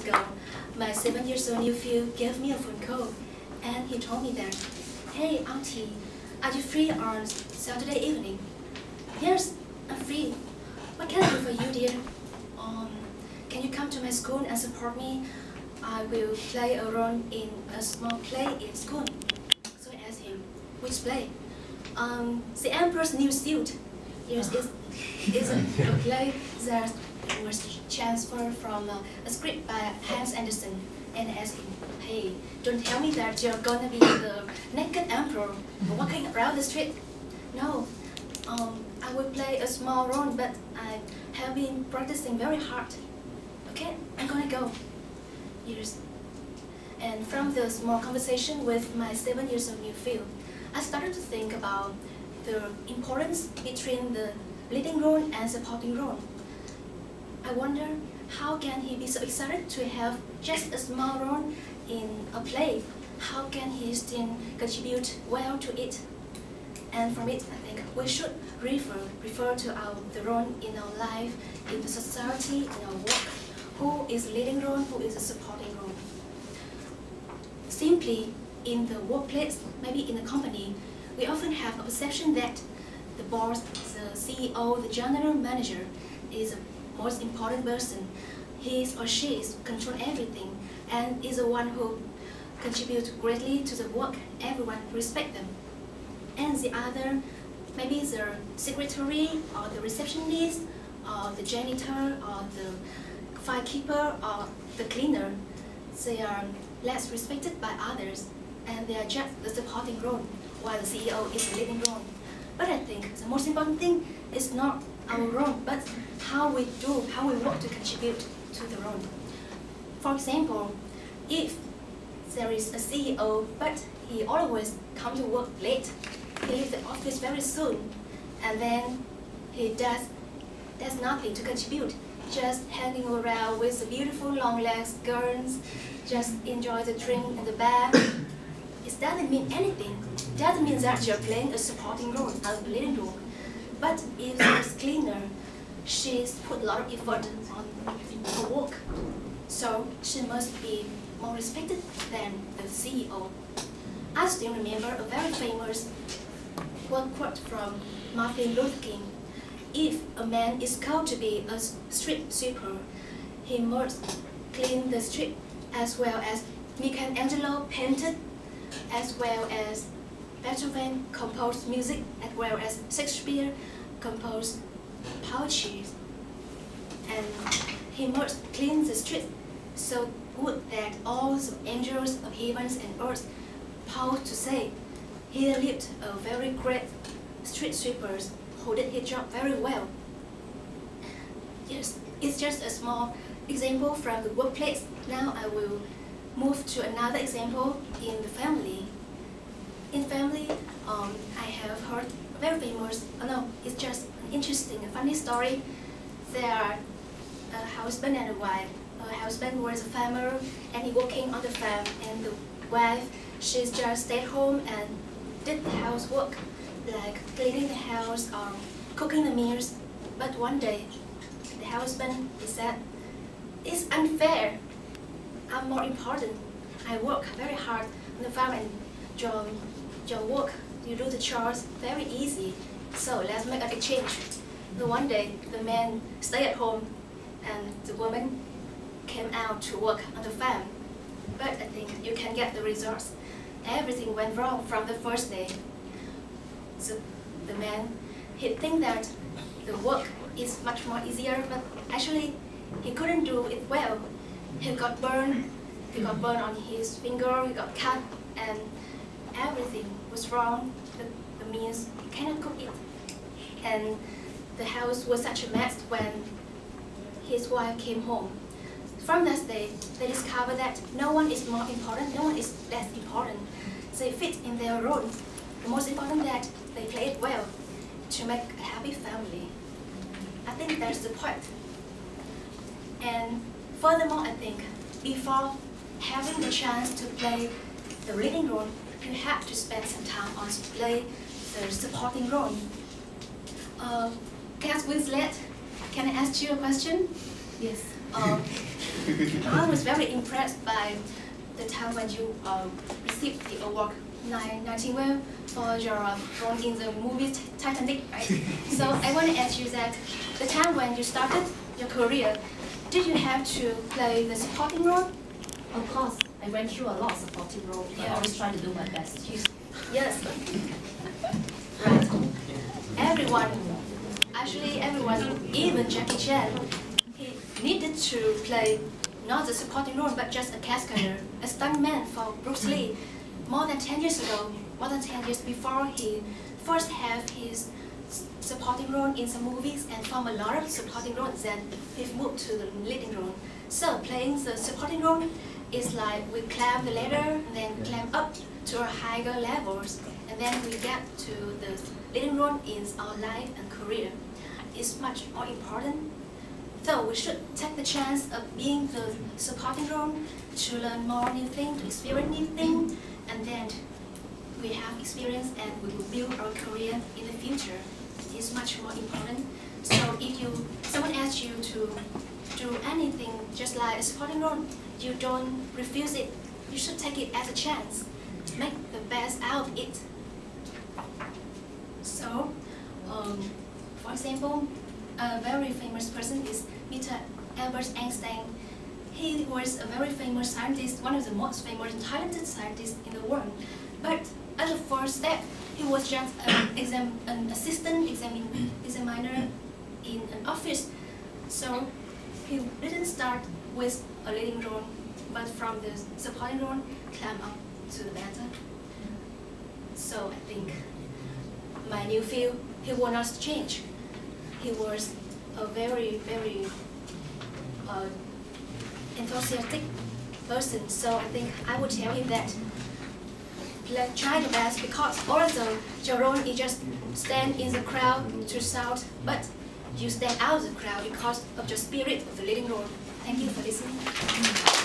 ago, my 7-year-old nephew gave me a phone call, and he told me that, "Hey, Auntie, are you free on Saturday evening?" "Yes, I'm free. What can I do for you, dear?" Can you come to my school and support me? I will play a role in a small play in school." So I asked him, "Which play?" "The Emperor's New Suit." Yes, it's a play that was transferred from a script by Hans Andersen. And I asked him, "Hey, don't tell me that you're gonna be the naked emperor walking around the street." "No, I will play a small role, but I have been practicing very hard." "Okay, I'm gonna go." Yes. And from the small conversation with my 7-year-old nephew, I started to think about the importance between the leading role and supporting role. I wonder, how can he be so excited to have just a small role in a play? How can he still contribute well to it? And from it, I think we should refer to the role in our life, in the society, in our work. Who is leading role, who is a supporting role? Simply, in the workplace, maybe in a company, we often have a perception that the boss, the CEO, the general manager is the most important person. He or she controls everything and is the one who contributes greatly to the work. Everyone respects them. And the other, maybe the secretary or the receptionist or the janitor or the firekeeper or the cleaner, they are less respected by others and they are just the supporting role, while the CEO is the leading role. But I think the most important thing is not our role, but how we work to contribute to the role. For example, if there is a CEO, but he always comes to work late, he leaves the office very soon, and then he does nothing to contribute, just hanging around with the beautiful long-legged girls, just enjoy the drink in the bar. It doesn't mean anything. It doesn't mean that you're playing a supporting role, a leading role. But if there's cleaner, she's put a lot of effort on her work, so she must be more respected than the CEO. I still remember a very famous quote from Martin Luther King. If a man is called to be a street sweeper, he must clean the street as well as Michelangelo painted, as well as Beethoven composed music, as well as Shakespeare composed poetry. And he must clean the street so good that all the angels of heaven and earth pause to say, "He lived a very great street sweeper who did his job very well." Yes, it's just a small example from the workplace. Now I will move to another example in the family. In family, I have heard a very famous, it's just an interesting, funny story. There are a husband and a wife. A husband was a farmer and he working on the farm, and the wife, she's just stayed home and did the housework, like cleaning the house or cooking the meals. But one day, the husband said, "It's unfair. I'm more important. I work very hard on the farm and your work, you do the chores very easy. So let's make an exchange." The one day, the man stayed at home and the woman came out to work on the farm. But I think you can get the results. Everything went wrong from the first day. So the man, he think that the work is much more easier, but actually he couldn't do it well. He got burned on his finger, he got cut, and everything was wrong. The means he cannot cook it. And the house was such a mess when his wife came home. From that day, they discovered that no one is more important, no one is less important. They fit in their role. The most important that they play it well to make a happy family. I think that's the point. And furthermore, I think before having the chance to play the leading role, you have to spend some time on to play the supporting role. Cat Winslet, can I ask you a question? Yes. I was very impressed by the time when you received the award Nightingale for your role in the movie Titanic, right? So I want to ask you that the time when you started your career, did you have to play the supporting role? Of course, I went through a lot of supporting roles. I always try to do my best. Yes. Right. Everyone, actually everyone, even Jackie Chan, he needed to play not the supporting role, but just a cascader, a stuntman for Bruce Lee. More than 10 years ago, more than 10 years before he first had his supporting role in some movies, and from a lot of supporting roles, then he moved to the leading role. So playing the supporting role is like we climb the ladder, then climb up to a higher levels, and then we get to the leading role in our life and career. It's much more important. So we should take the chance of being the supporting role to learn more new things, to experience new things, and then we have experience and we will build our career in the future. It's much more important. So if someone asks you to do anything just like a supporting role, you don't refuse it. You should take it as a chance. Make the best out of it. So, for example, a very famous person is Mr. Albert Einstein. He was a very famous scientist, one of the most famous and talented scientists in the world. But at the first step, he was just an assistant examiner in an office. So he didn't start with a leading role, but from the supporting role, climb up to the better. So I think my new field, he will not change. He was a very, very enthusiastic person. So I think I would tell him that try your best, because although your role is just stand in the crowd to shout, but you stand out of the crowd because of your spirit of the leading role. Thank you for listening.